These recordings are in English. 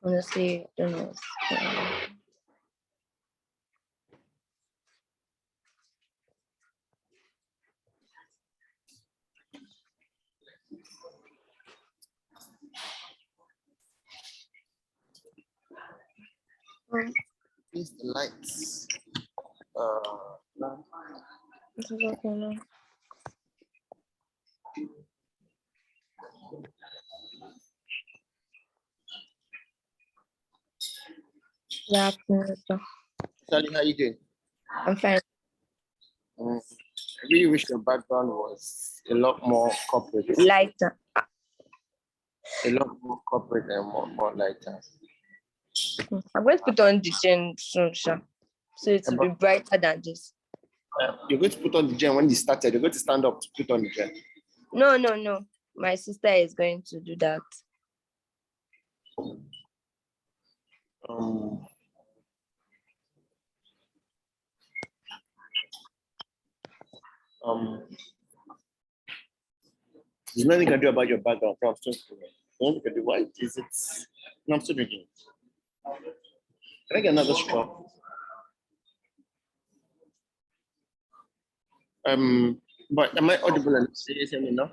Honestly, I don't know. Please the lights. This is okay now. Yeah, Charlie, how you doing? I'm fine. I really wish your background was a lot more corporate. Lighter. A lot more corporate and more lighter. I'm going to put on the gen soon, sure. So it will be brighter than this. You're going to put on the gen when you started. You're going to stand up to put on the gen. No. My sister is going to do that. There's nothing you can do about your background. I'm still doing. Nothing you can do. Why is it? No, I'm still drinking. Can I get another straw? But am I audible and hear me now?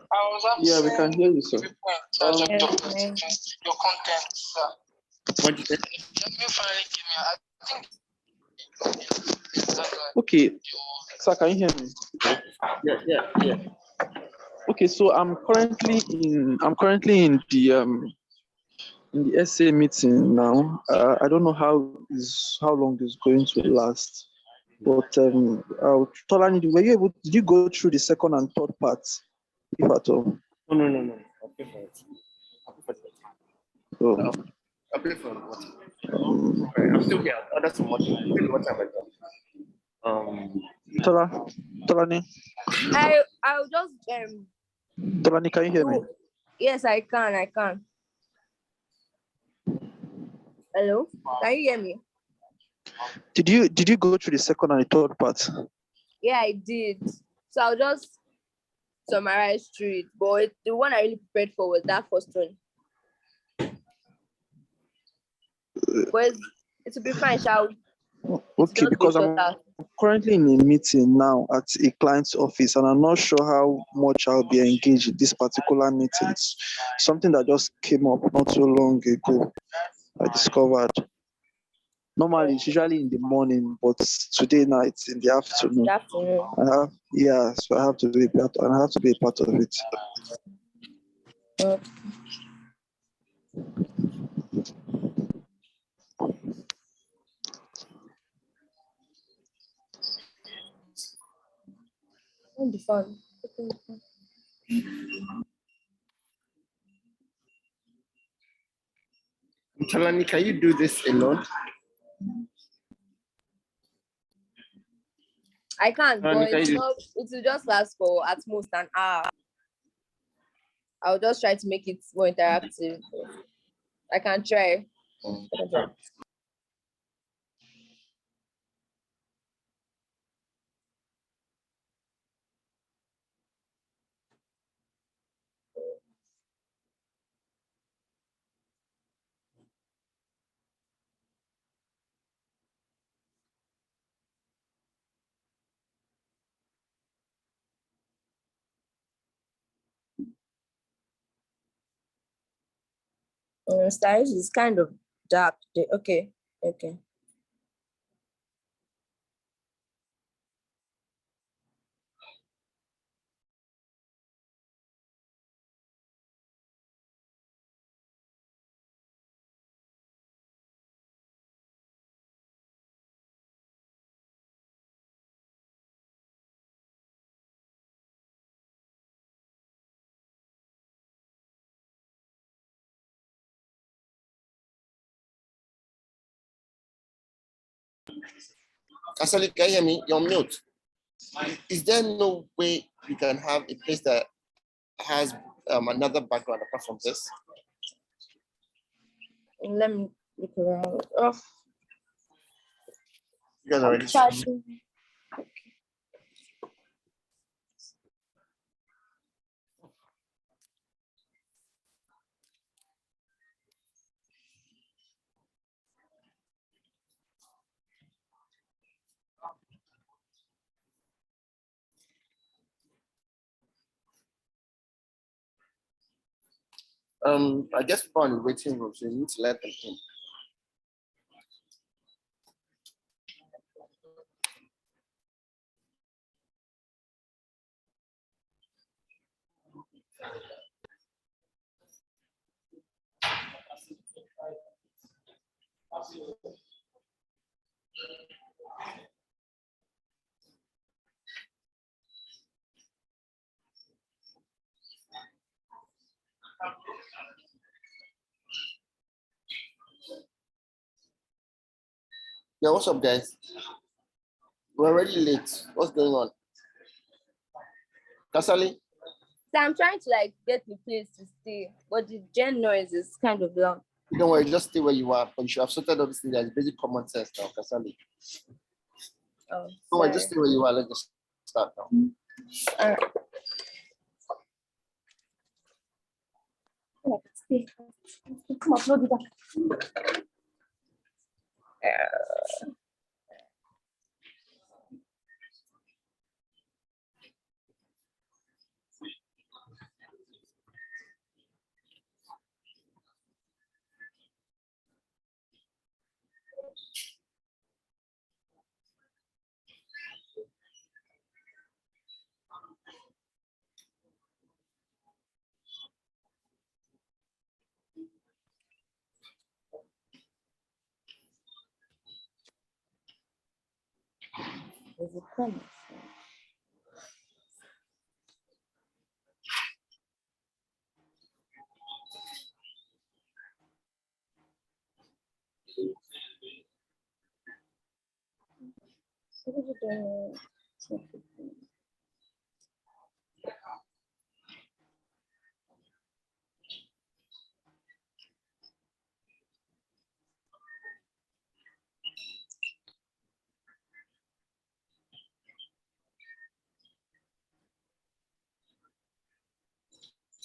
Yeah, we can hear you, sir. Okay. Your content, sir. What did you say? Okay, sir, can you hear me? Yeah. Okay, so I'm currently in the SA meeting now. I don't know how long it's going to last, but Tolani, did you go through the second and third parts, if at all? No. I'll pay for it. Oh. I'll pay for it. I'm still here. Oh, that's so much. What time I done? Tolani, I'll just Tolani, can you hear me? Yes, I can. Hello? Can you hear me? Did you go through the second and the third part? Yeah, I did. So I'll just summarize through it. But the one I really prepared for was that first one. But it will be fine, shall we? Okay, because I'm currently in a meeting now at a client's office, and I'm not sure how much I'll be engaged in this particular meeting. It's something that just came up not so long ago. I discovered. Normally, it's usually in the morning, but today night in the afternoon. So I have to be a part of it. It'll be fun. Talani, can you do this alone? I can't, but it will just last for at most an hour. I'll just try to make it more interactive. I can try. Stars is kind of dark. Okay. Asali, can you hear me? You're on mute. Is there no way you can have a place that has another background apart from this? Let me look around. Oh, You guys already. I guess people in the waiting room, so you need to let them in. Yeah, what's up, guys? We're already late. What's going on? Kasali? So I'm trying to like get the place to stay, but the gen noise is kind of loud. Don't worry, just stay where you are. But you should have sorted out this thing. There's basic common sense now, Kasali. Oh, Don't worry, just stay where you are. Let's just start now. All right. Come on, no, do that. Is it coming?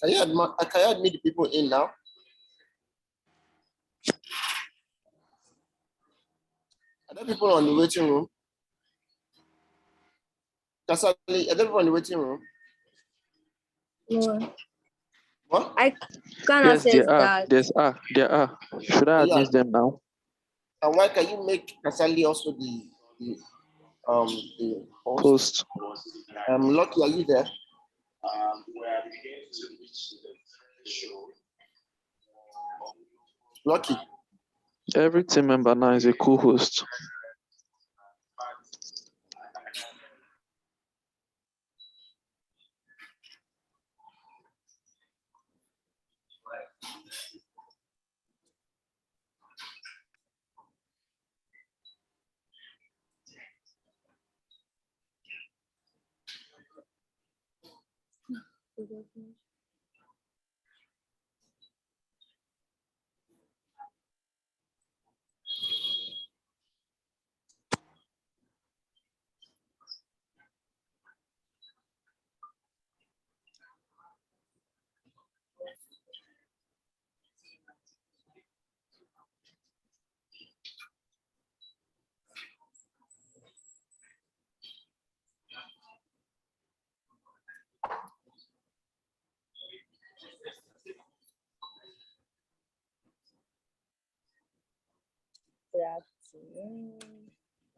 Can you admit the people in now? Are there people on the waiting room? Kasali, are there people in the waiting room? No, What? I can't Yes, access there are. that. There are. Should I Yeah. admit them now? And why can you make Kasali also the host? Post. Lucky, are you there? Lucky. Every team member now is a co-host.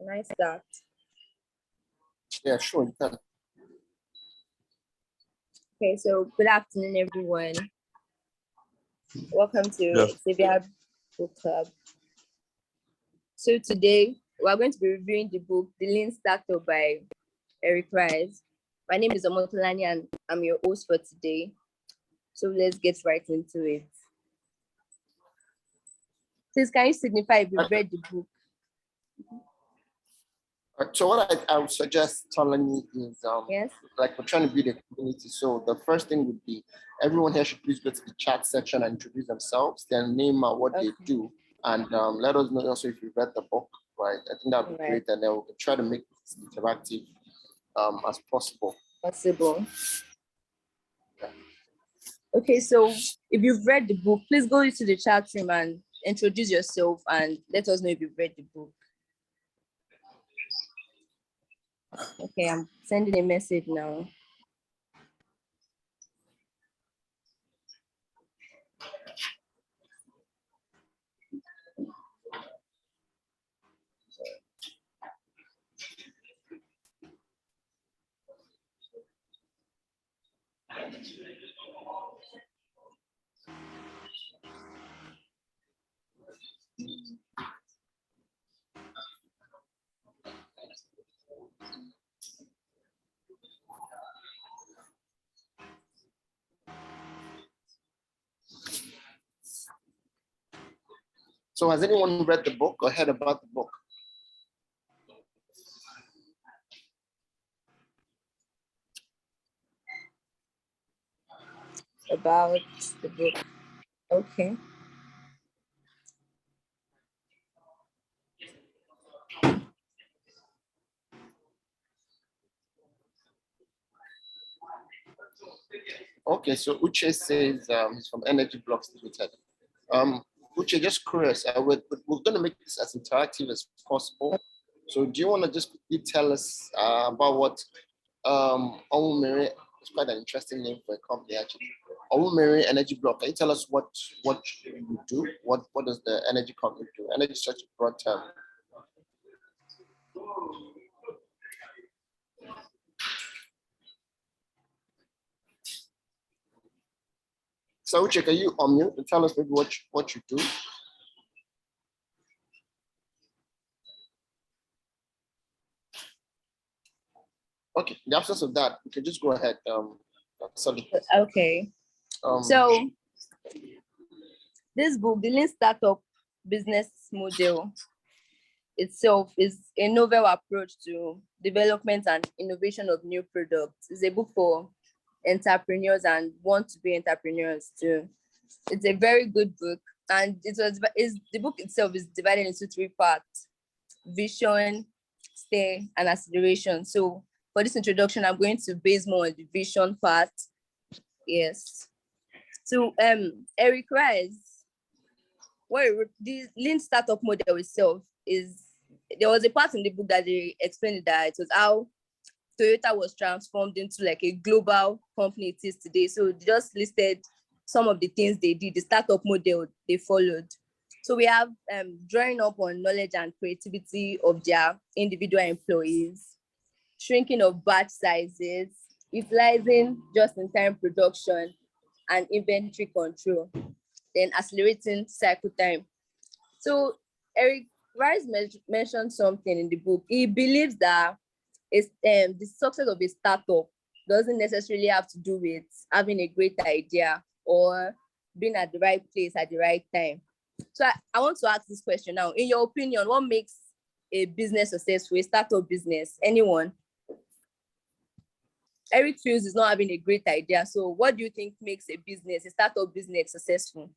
Nice start. Yeah, sure, you can. Okay, so good afternoon, everyone. Welcome to Hexavian Book Club. So today we're going to be reviewing the book, The Lean Startup by Ries. My name is Omotolani and I'm your host for today. So let's get right into it. Please, can you signify if you've read the book? So what I would suggest, Tolani, is Yes. like we're trying to build a community. So the first thing would be everyone here should please go to the chat section and introduce themselves, their name and what they do, and let us know also if you read the book, right? I think that would be great, and then we'll try to make this interactive as possible. Okay, so if you've read the book, please go into the chat room and introduce yourself and let us know if you've read the book. Okay, I'm sending a message now. So has anyone read the book or heard about the book? About the book. Okay. Okay, so Uche says he's from Energy Blocks Limited. Uche, just curious, we're going to make this as interactive as possible. So do you want to just quickly tell us about what Omumere is quite an interesting name for a company actually. Omumere Energy Block. Can you tell us what you do? What does the energy company do? Energy is such a broad term. So Uche, can you unmute and tell us maybe what you do? Okay, in the absence of that, we can just go ahead. Sorry. Okay. So this book, the Lean Startup Business Model itself, is a novel approach to development and innovation of new products. It's a book for entrepreneurs and want to be entrepreneurs too. It's a very good book, and the book itself is divided into 3 parts: vision, stay, and acceleration. So for this introduction, I'm going to base more on the vision part. Yes. So Eric Ries, the Lean Startup Model itself is, there was a part in the book that they explained that it was how Toyota was transformed into like a global company it is today. So they just listed some of the things they did, the startup model they followed. So we have drawing up on knowledge and creativity of their individual employees, shrinking of batch sizes, utilizing just-in-time production and inventory control, then accelerating cycle time. So Eric Rice mentioned something in the book. He believes that the success of a startup doesn't necessarily have to do with having a great idea or being at the right place at the right time. So I want to ask this question now. In your opinion, what makes a business successful, a startup business? Anyone? Eric feels he's not having a great idea. So what do you think makes a startup business successful?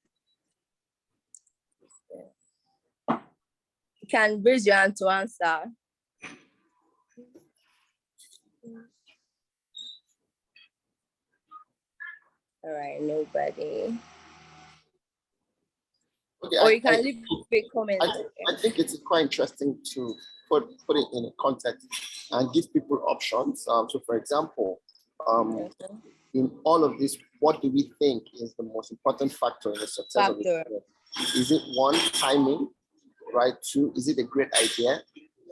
You can raise your hand to answer. All right, nobody. Okay, or you can leave a comment. I think it's quite interesting to put it in a context and give people options. So for example, in all of this, what do we think is the most important factor in the success of it? Is it 1, timing, right? 2, is it a great idea?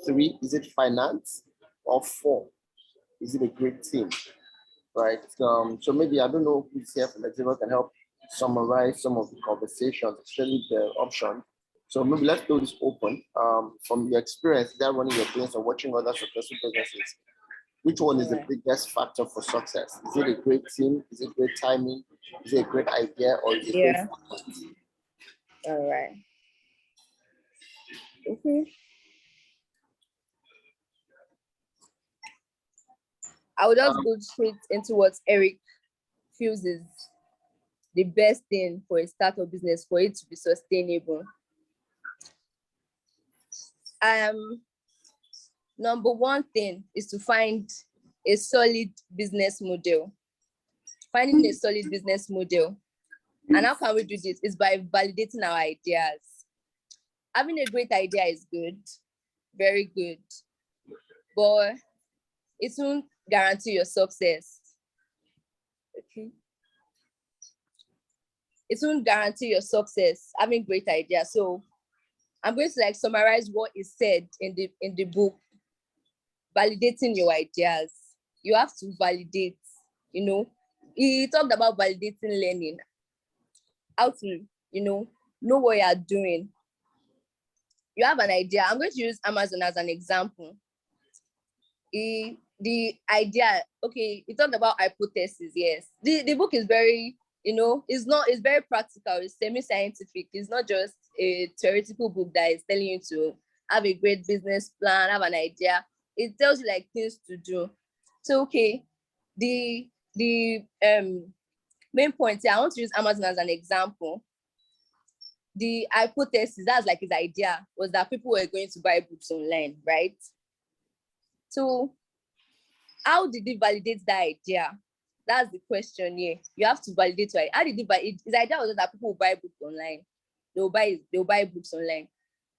3, is it finance? Or 4, is it a great team? Right. So maybe I don't know who's here from Hexavian can help summarize some of the conversations, especially the option. So maybe let's do this open. From your experience, that running your business or watching other successful businesses, which one is the biggest factor for success? Is it a great team? Is it great timing? Is it a great idea? Or is it great finance? All right. Okay. I will just go straight into what Eric feels is the best thing for a startup business for it to be sustainable. Number one thing is to find a solid business model. Finding a solid business model. And how can we do this? Is by validating our ideas. Having a great idea is good, very good, but it won't guarantee your success. Okay. It won't guarantee your success, having great ideas. So I'm going to summarize what is said in the book, validating your ideas. You have to validate, he talked about validating learning, how to, know what you are doing. You have an idea. I'm going to use Amazon as an example. The idea, okay, he talked about hypothesis, yes. The book is very, it's very practical, it's semi-scientific. It's not just a theoretical book that is telling you to have a great business plan, have an idea. It tells you things to do. So, okay, the main point here, I want to use Amazon as an example. The hypothesis, that's his idea, was that people were going to buy books online, right? So how did he validate that idea? That's the question here. You have to validate it. How did he validate? His idea was that people will buy books online. They'll buy books online.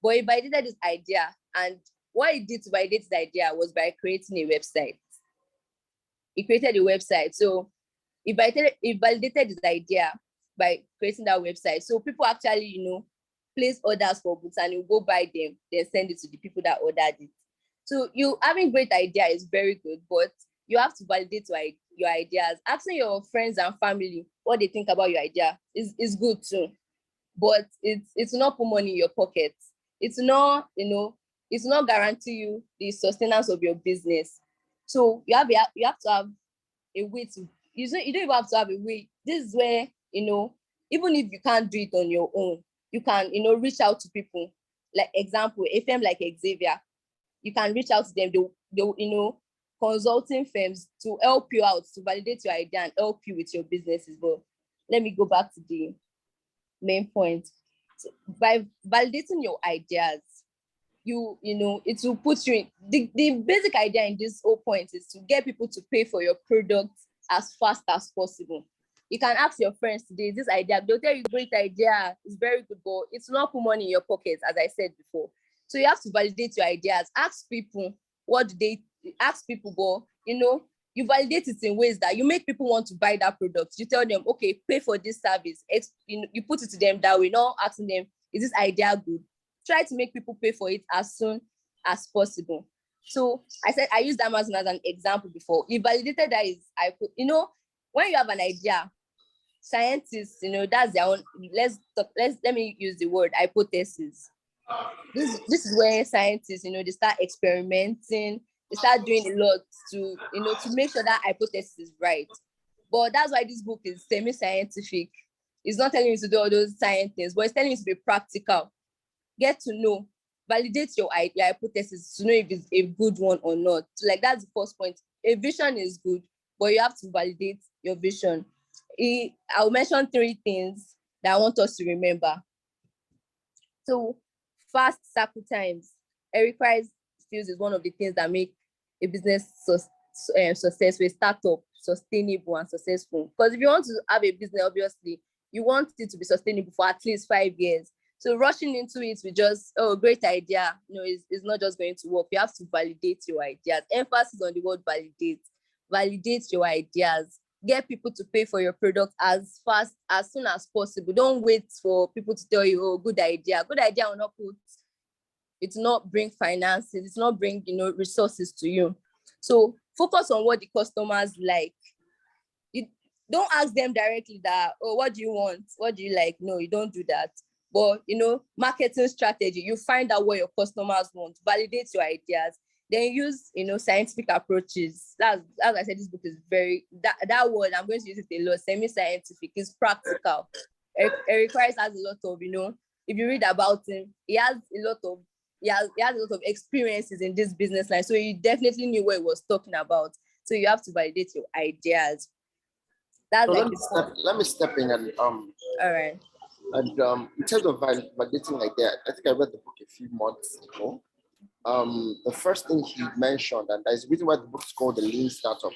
But he validated this idea, and what he did to validate his idea was by creating a website. He created a website. So he validated his idea by creating that website. So people actually, place orders for books and you go buy them, then send it to the people that ordered it. So you having great idea is very good, but you have to validate your ideas. Asking your friends and family what they think about your idea is good too, but it's not put money in your pocket. It's not, it's not guarantee you the sustenance of your business. So you have to have a way to, you don't even have to have a way. This is where, even if you can't do it on your own, you can, reach out to people. Like example, a firm like Hexavian, you can reach out to them. They'll consulting firms to help you out, to validate your idea and help you with your businesses. But let me go back to the main point. So by validating your ideas, it will put you in the basic idea in this whole point is to get people to pay for your product as fast as possible. You can ask your friends today, this idea, they'll tell you great idea, it's very good, but it's not put money in your pockets, as I said before. So you have to validate your ideas. Ask people, but you validate it in ways that you make people want to buy that product. You tell them, okay, pay for this service. You put it to them that way, not asking them, is this idea good? Try to make people pay for it as soon as possible. So I used Amazon as an example before. He validated that when you have an idea, scientists, that's their own. Let me use the word hypothesis. This is where scientists, they start experimenting, they start doing a lot to make sure that hypothesis is right. But that's why this book is semi-scientific. It's not telling you to do all those science things, but it's telling you to be practical. Get to know, validate your hypothesis to know if it's a good one or not. So that's the first point. A vision is good, but you have to validate your vision. I'll mention 3 things that I want us to remember. So fast cycle times. Eric Ries feels is one of the things that make a business successful, a startup sustainable and successful. Because if you want to have a business, obviously, you want it to be sustainable for at least 5 years. So rushing into it with just, great idea, is not just going to work. You have to validate your ideas. Emphasis on the word validate. Validate your ideas. Get people to pay for your product as soon as possible. Don't wait for people to tell you, good idea. Good idea will not bring finances. It's not bring, resources to you. So focus on what the customers like. You don't ask them directly that, what do you want? What do you like? No, you don't do that. But, marketing strategy, you find out what your customers want, validate your ideas, then use, scientific approaches. As I said, this book is very, that word, I'm going to use it a lot, semi-scientific, is practical. Eric Ries has a lot of, if you read about him, he has a lot of experiences in this business line. So he definitely knew what he was talking about. So you have to validate your ideas. That's So like let me step in and all right. in terms of validating idea, I think I read the book a few months ago. The first thing he mentioned, and there's a reason why the book is called The Lean Startup.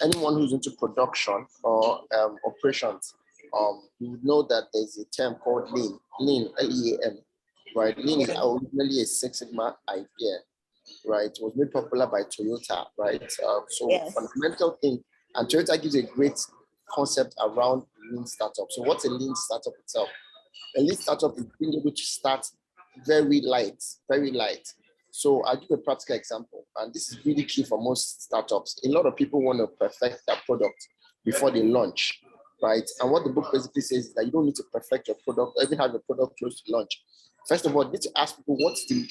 Anyone who's into production or operations, you would know that there's a term called lean, Lean, right? Lean is originally a Six Sigma idea, right? It was made popular by Toyota, right? So Yes. fundamental thing, and Toyota gives a great concept around lean startup. So what's a lean startup itself? A lean startup is being able to start very light, very light. So I'll give a practical example, and this is really key for most startups. A lot of people want to perfect their product before they launch, right? And what the book basically says is that you don't need to perfect your product or even have your product close to launch. First of all, you need to ask people what's the,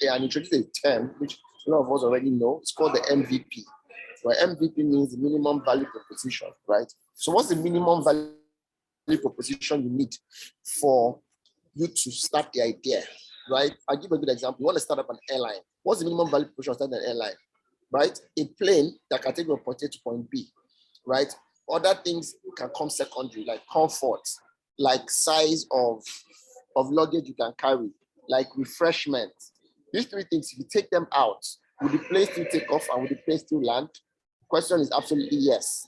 and introduce a term which a lot of us already know. It's called the MVP, right? MVP means the minimum value proposition, right? So what's the minimum value proposition you need for you to start the idea, right? I'll give a good example. You want to start up an airline. What's the minimum value proposition of starting an airline, right? A plane that can take you from point A to point B, right? Other things can come secondary, like comfort, like size of luggage you can carry, like refreshment. These three things, if you take them out, will the plane still take off and will the plane still land? The question is absolutely yes,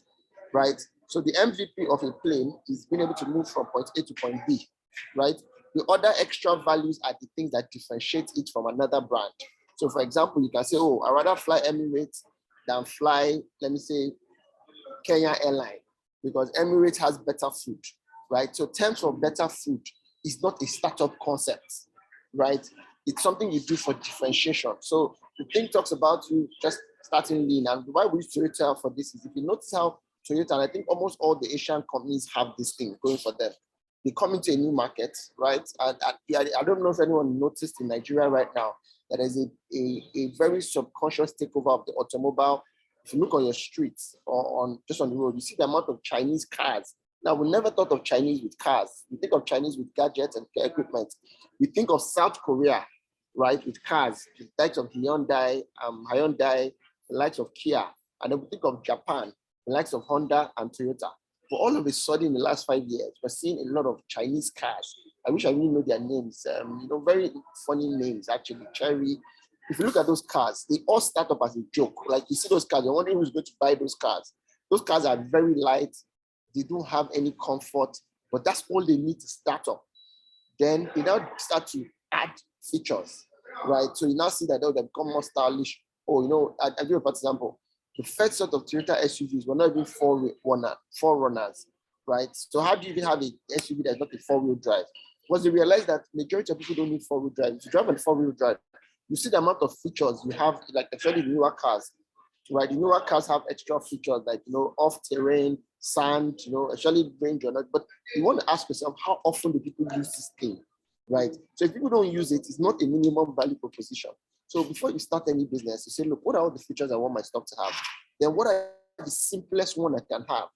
right? So the MVP of a plane is being able to move from point A to point B, right? The other extra values are the things that differentiate it from another brand. So for example, you can say, oh, I'd rather fly Emirates than fly, let me say, Kenya Airline, because Emirates has better food, right? So terms of better food is not a startup concept, right? It's something you do for differentiation. So the thing talks about you just starting lean, and why we use Toyota for this is if you notice how Toyota, and I think almost all the Asian companies have this thing going for them. They come into a new market, right? And I don't know if anyone noticed in Nigeria right now that there's a very subconscious takeover of the automobile. If you look on your streets or on just on the road, you see the amount of Chinese cars. Now, we never thought of Chinese with cars. We think of Chinese with gadgets and equipment. We think of South Korea, right, with cars, the likes of Hyundai, the likes of Kia, and then we think of Japan, the likes of Honda and Toyota. But all of a sudden, in the last 5 years, we're seeing a lot of Chinese cars. I wish I really know their names. Very funny names, actually. Cherry. If you look at those cars, they all start up as a joke. Like you see those cars, you're wondering who's going to buy those cars. Those cars are very light. They don't have any comfort, but that's all they need to start up. Then they now start to add features, right? So you now see that they become more stylish. Oh, I'll give you an example. The first set of Toyota SUVs were not even forerunners, right? So how do you even have an SUV that's not a four-wheel drive? Because they realized that majority of people don't need four-wheel drive. If you drive a four-wheel drive, you see the amount of features you have, like especially the newer cars, right? The newer cars have extra features like, off-terrain, sand, actually range or not. But you want to ask yourself, how often do people use this thing, right? So if people don't use it, it's not a minimum value proposition. So before you start any business, you say, look, what are all the features I want my stock to have? Then what are the simplest one I can have?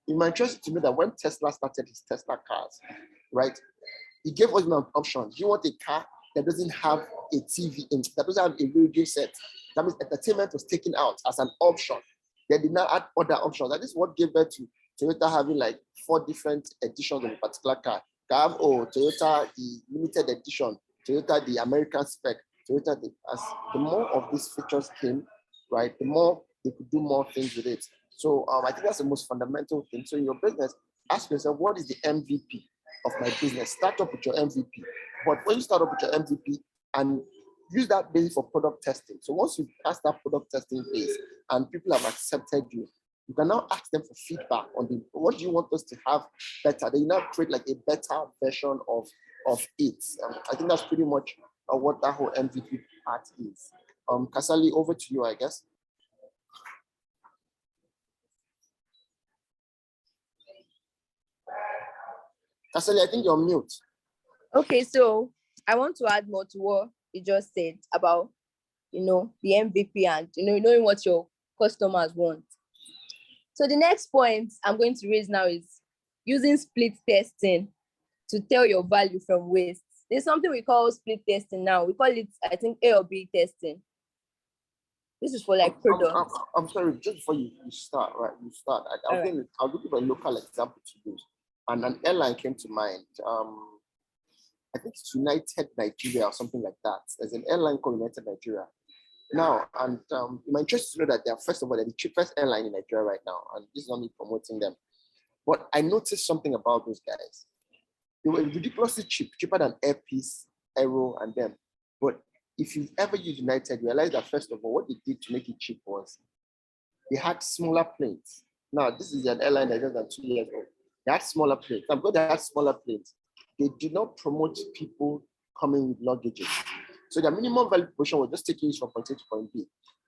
It might interest you to know that when Tesla started his Tesla cars, right? He gave us an option. Do you want a car that doesn't have a TV in, that doesn't have a radio set? That means entertainment was taken out as an option. Then they now add other options. And this is what gave birth to Toyota having like 4 different editions of a particular car. You have Toyota, the limited edition, Toyota, the American spec, Toyota, as the more of these features came, right, the more they could do more things with it. So I think that's the most fundamental thing. So in your business, ask yourself, what is the MVP of my business? Start up with your MVP. But when you start up with your MVP and use that base for product testing. So once you pass that product testing phase and people have accepted you, you can now ask them for feedback on what do you want us to have better. Then you now create like a better version of it. I think that's pretty much what that whole MVP part is. Kasali, over to you, I guess. Kasali, I think you're mute. Okay, so I want to add more to what you just said about, the MVP and, knowing what your customers want. So the next point I'm going to raise now is using split testing to tell your value from waste. There's something we call split testing now. We call it, I think, A or B testing. This is for like products. I'm sorry, just before you start, right? I'll give you a local example to use. And an airline came to mind. I think it's United Nigeria or something like that. There's an airline called United Nigeria. Now, and you might interest to know that first of all, they're the cheapest airline in Nigeria right now. And this is not me promoting them. But I noticed something about those guys. They were ridiculously cheap, cheaper than Airpeace, Aero, and them. But if you've ever used United, you realize that first of all, what they did to make it cheap was they had smaller planes. Now, this is an airline that's less than 2 years old. They had smaller planes. Now, because they had smaller planes, they did not promote people coming with luggages. So their minimum value proposition was just taking you from point A to point B.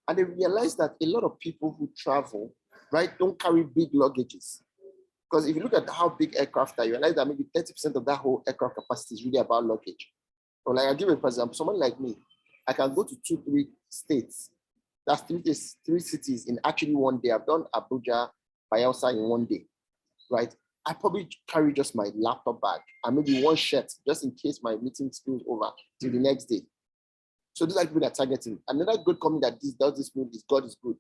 And they realized that a lot of people who travel, right, don't carry big luggages. Because if you look at how big aircraft are, you realize that maybe 30% of that whole aircraft capacity is really about luggage. Or like I'll give you an example, someone like me, I can go to 2-3 states. That's three cities in actually one day. I've done Abuja, Bayelsa in one day, right? I probably carry just my laptop bag and maybe one shirt just in case my meeting spills over till the next day. So these are people that are targeting. Another good comment that this does this is God is good,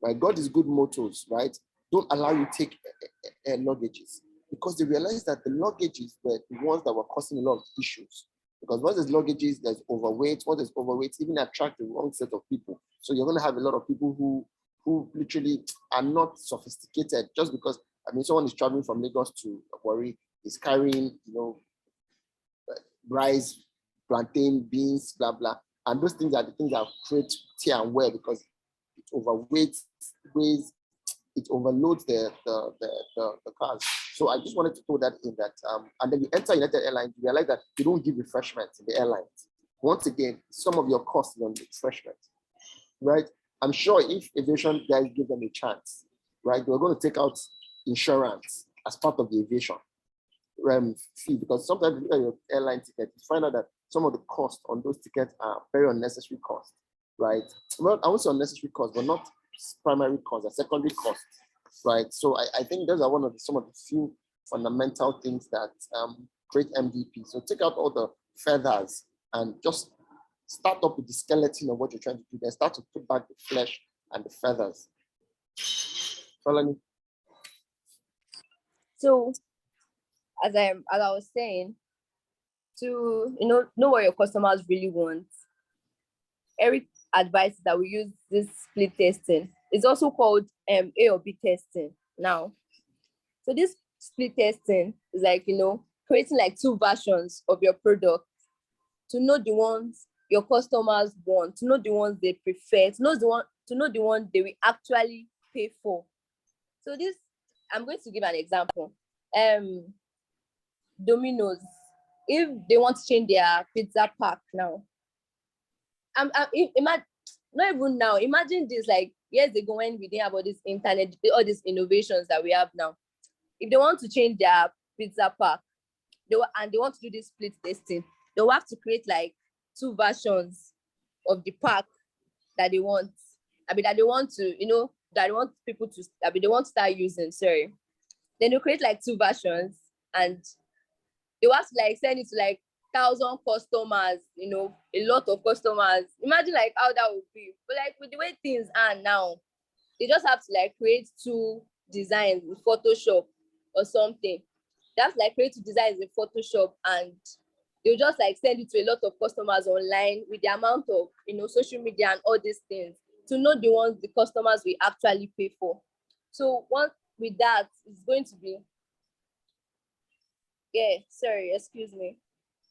right? God is good mottos, right? Don't allow you to take luggages, because they realized that the luggages were the ones that were causing a lot of issues. Because once there's luggages, there's overweight. Once there's overweight, even attract the wrong set of people. So you're going to have a lot of people who literally are not sophisticated just because, I mean, someone is traveling from Lagos to Warri, is carrying, rice, plantain, beans, blah, blah. And those things are the things that create tear and wear because it overweights, weighs, it overloads the cars. So I just wanted to throw that in that. And then you enter United Airlines, you realize that you don't give refreshments in the airlines. Once again, some of your costs on refreshment, right? I'm sure if aviation guys give them a chance, right, they're going to take out insurance as part of the aviation fee, because sometimes you look at your airline ticket, you find out that some of the costs on those tickets are very unnecessary costs, right? Well, I won't say unnecessary costs, but not primary costs, are secondary costs, right? So I think those are some of the few fundamental things that create MVP. So take out all the feathers and just start up with the skeleton of what you're trying to do, then start to put back the flesh and the feathers. Follow me? So as I was saying, to know what your customers really want, Eric advice that we use this split testing. It's also called A or B testing now. So this split testing is like, creating like two versions of your product to know the ones your customers want, to know the ones they prefer, to know the one they will actually pay for. So this, I'm going to give an example. Domino's, if they want to change their pizza pack now, not even now, imagine this like years ago when we didn't have all this internet, all these innovations that we have now. If they want to change their pizza pack, they want to do this split testing, they'll have to create like two versions of the pack that they want. That they want to, that they want people to, they want to start using, sorry. Then they'll create like two versions and they want to like send it to like 1,000 customers, a lot of customers. Imagine like how that would be. But like with the way things are now, they just have to like create two designs in Photoshop or something. They have to like create two designs in Photoshop and they'll just like send it to a lot of customers online with the amount of, social media and all these things to know the ones the customers will actually pay for. So once with that, it's going to be, excuse me.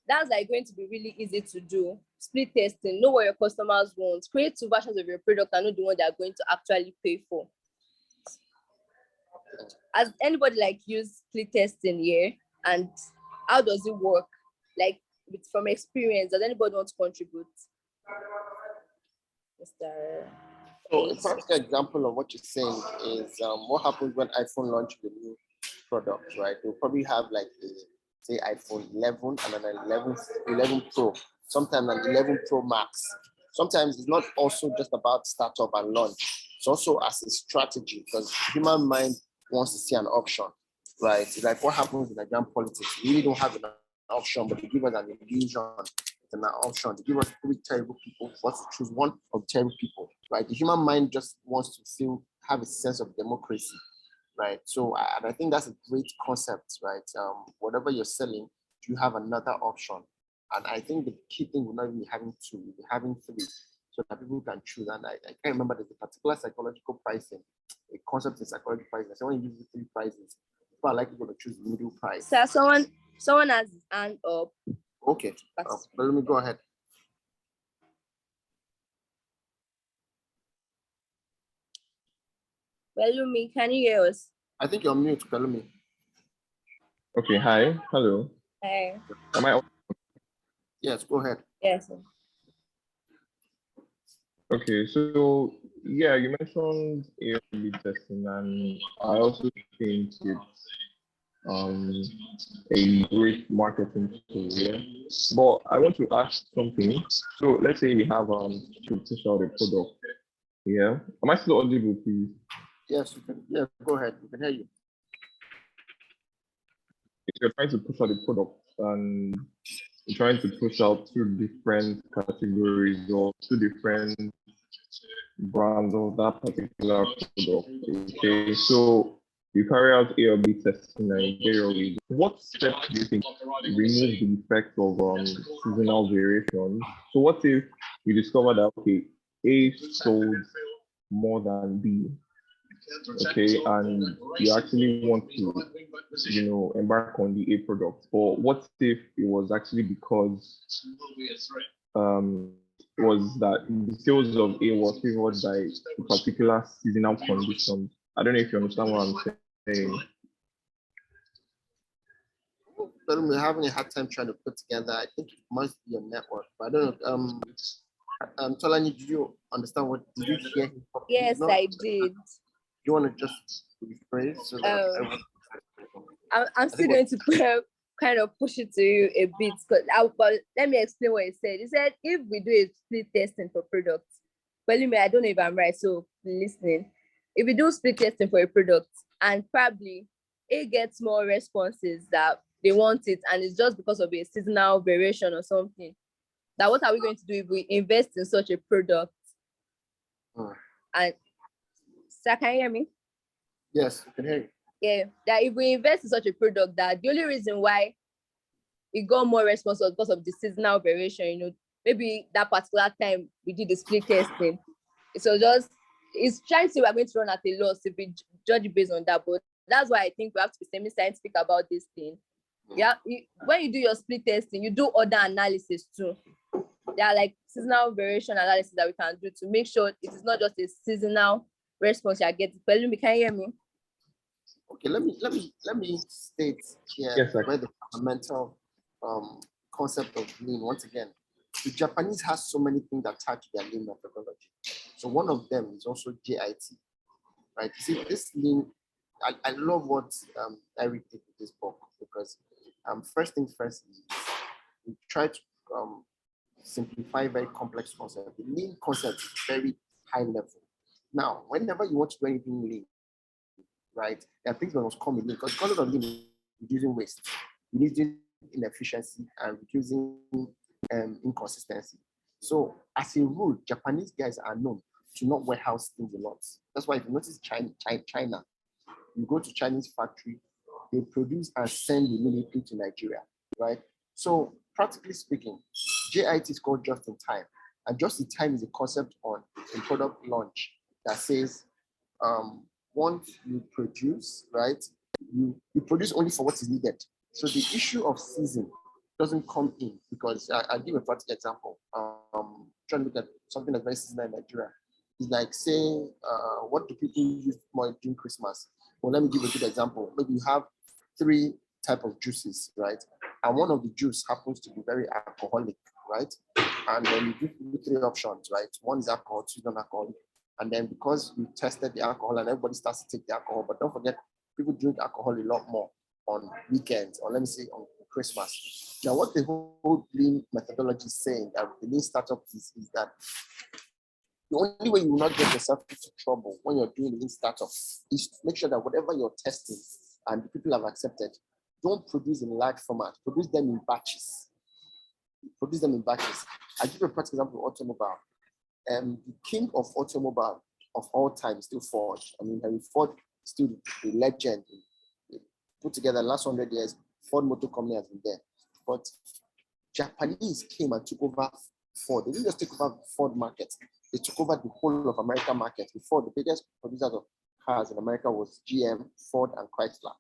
That's like going to be really easy to do. Split testing, know what your customers want, create two versions of your product and know the one they're going to actually pay for. Has anybody like used split testing here? And how does it work? Like from experience, does anybody want to contribute? Mr. So a practical example of what you're saying is what happens when iPhone launches the new product, right? They'll probably have like say iPhone 11 and an 11 Pro, sometimes an 11 Pro Max. Sometimes it's not also just about startup and launch. It's also as a strategy because human mind wants to see an option, right? It's like what happens in Nigerian politics. We really don't have an option, but they give us an illusion. It's an option. They give us three terrible people. What's to choose one of terrible people? right? The human mind just wants to have a sense of democracy, right? So, and I think that's a great concept, right? Whatever you're selling, you have another option. And I think the key thing will not be having two, we'll be having three, so that people can choose. And I can't remember there's a particular psychological pricing, a concept in psychological pricing. So when you use three prices, people are likely going to choose the middle price. So someone has his hand up. Okay, but let me go ahead. Pelumi, can you hear us? I think you're on mute, Pelumi. Okay, hi, hello. Hi. Am I? Yes, go ahead. Yes. Okay, so yeah, you mentioned A/B testing, and I also think it's a great marketing tool. Yeah, but I want to ask something. So let's say you have to push out a product. Yeah, am I still audible, please? Yes, you can. Yeah, go ahead. We can hear you. If you're trying to push out a product and you're trying to push out two different categories or two different brands of that particular product. Okay, so you carry out A or B testing and you get your results. What steps do you think remove the effect of seasonal variation? So what if you discover that okay, A sold more than B? Okay, and you actually want to, embark on the A product. Or what if it was actually because was that the sales of A was favored by a particular seasonal conditions? I don't know if you understand what I'm saying. But we're having a hard time trying to put together. I think it must be a network, but I don't know. Tolani, did you understand did you hear him? Yes, I did. You want to just rephrase so that I'm still going to kind of push it to you a bit, but let me explain what he said. He said if we do a split testing for products, believe me, I don't know if I'm right, so listening. If we do split testing for a product and probably it gets more responses that they want it, and it's just because of a seasonal variation or something, that what are we going to do if we invest in such a product? And sir, can you hear me? Yes, I can hear you. Yeah, that if we invest in such a product, that the only reason why it got more response was because of the seasonal variation, maybe that particular time we did the split testing. So it's trying to say we're going to run at a loss if we judge it based on that. But that's why I think we have to be semi-scientific about this thing. Yeah, when you do your split testing, you do other analysis too. There are like seasonal variation analysis that we can do to make sure it is not just a seasonal response you are getting. Pelumi, can you hear me? Okay, let me state here where the fundamental concept of lean. Once again, the Japanese has so many things that touch their lean methodology. So one of them is also JIT, right? You see, this lean, I love what Eric did with this book, because first things first is we try to simplify very complex concepts. The lean concept is very high level. Now, whenever you want to do anything lean, right, there are things that must come in lean, because the concept of lean is reducing waste, reducing inefficiency, and reducing inconsistency. So, as a rule, Japanese guys are known to not warehouse things a lot. That's why if you notice China, you go to Chinese factory, they produce and send immediately to Nigeria, right? So, practically speaking, JIT is called just in time. And just in time is a concept on a product launch that says, once you produce, right, you produce only for what is needed. So the issue of season doesn't come in, because I'll give a practical example. Trying to look at something that's very seasonal in Nigeria. It's like saying, what do people use more during Christmas? Well, let me give a good example. Maybe you have 3 types of juices, right? And one of the juice happens to be very alcoholic, right? And then you give 3 options, right? One is alcohol, 2 non-alcoholic. And then because we tested the alcohol and everybody starts to take the alcohol, but don't forget, people drink alcohol a lot more on weekends, or let me say on Christmas. Now, what the whole lean methodology is saying, that the lean startup is that the only way you will not get yourself into trouble when you're doing the lean startup is to make sure that whatever you're testing and the people have accepted, don't produce in large format, produce them in batches. I'll give you a practical example of automobile. the king of automobile of all time, still Ford. I mean, Henry Ford, still the legend. Put together the last 100 years, Ford Motor Company has been there. But Japanese came and took over Ford. They didn't just take over Ford market. They took over the whole of America market. Before, the biggest producers of cars in America was GM, Ford, and Chrysler.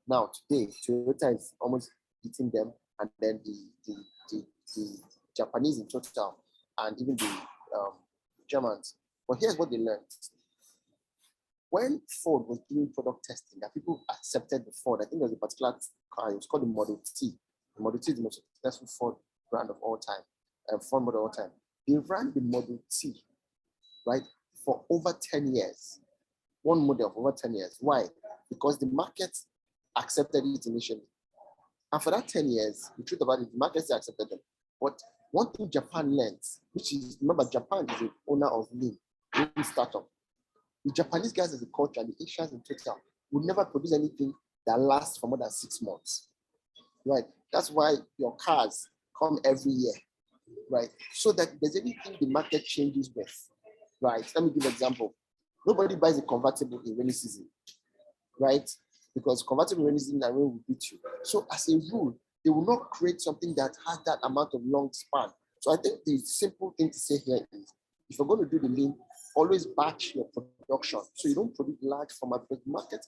Now, today, Toyota is almost beating them, and then the Japanese in total, and even the Germans. But here's what they learned. When Ford was doing product testing, that people accepted the Ford, I think there was a particular car, it was called the Model T. The Model T is the most successful Ford brand of all time, Ford model of all time. They ran the Model T, right, for over 10 years. One model for over 10 years. Why? Because the market accepted it initially. And for that 10 years, the truth about it, the market still accepted them. But one thing Japan learned, which is, remember, Japan is the owner of Lean startup. The Japanese guys as a culture, the Asians in total, would never produce anything that lasts for more than 6 months. Right? That's why your cars come every year. Right? So that if there's anything the market changes with. Right? Let me give an example. Nobody buys a convertible in rainy season. Right? Because convertible rainy season and rain will beat you. So as a rule, they will not create something that has that amount of long span. So I think the simple thing to say here is, if you're going to do the lean, always batch your production so you don't produce large format, because the market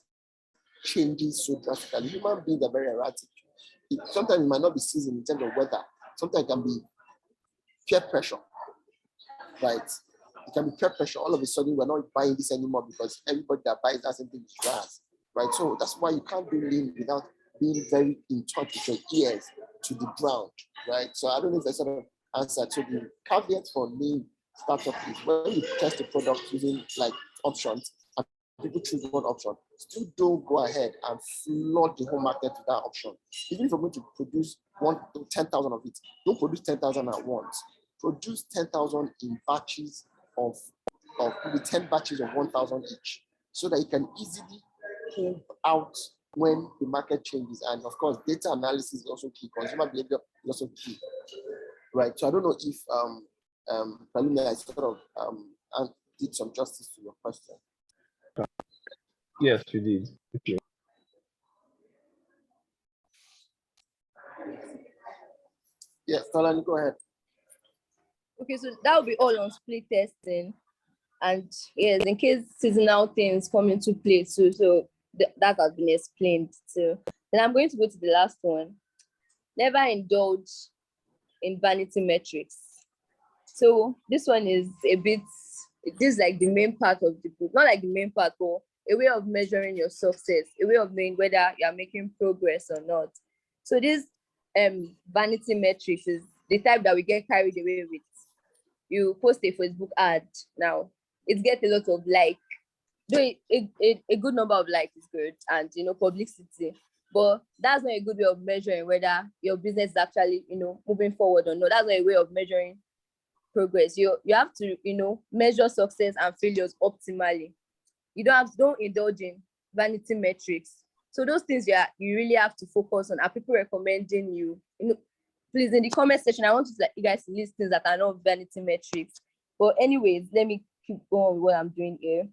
changes so drastically. Human beings are very erratic. Sometimes it might not be season in terms of weather. Sometimes it can be peer pressure, right? It can be peer pressure. All of a sudden, we're not buying this anymore because everybody that buys that same thing is Ries, right? So that's why you can't do lean without being very in touch with your ears to the ground, right? So I don't know if that's sort of answer. So the caveat for lean startup is when you test the product using like options, and people choose one option, still don't go ahead and flood the whole market with that option. Even if you're going to produce 10,000 of it, don't produce 10,000 at once. Produce 10,000 in batches of maybe 10 batches of 1,000 each, so that you can easily pull out when the market changes. And of course, data analysis is also key. Consumer behavior is also key, right? So I don't know if Palina, I sort of did some justice to your question. Yes, you did. Okay. Yes, Talani, go ahead. Okay, so that will be all on split testing. And yes, in case seasonal things come into play too, so that has been explained too. Then I'm going to go to the last one. Never indulge in vanity metrics. So this one is this is like the main part of the book, not like the main part, but a way of measuring your success, a way of knowing whether you're making progress or not. So this vanity metrics is the type that we get carried away with. You post a Facebook ad now, it gets a lot of like, though a good number of likes is good, and publicity, but that's not a good way of measuring whether your business is actually moving forward or not. That's not a way of measuring progress. You have to measure success and failures optimally. You don't indulge in vanity metrics. So those things you really have to focus on. Are people recommending you? Please, in the comment section, I want you guys to list things that are not vanity metrics. But anyways, let me keep going with what I'm doing here.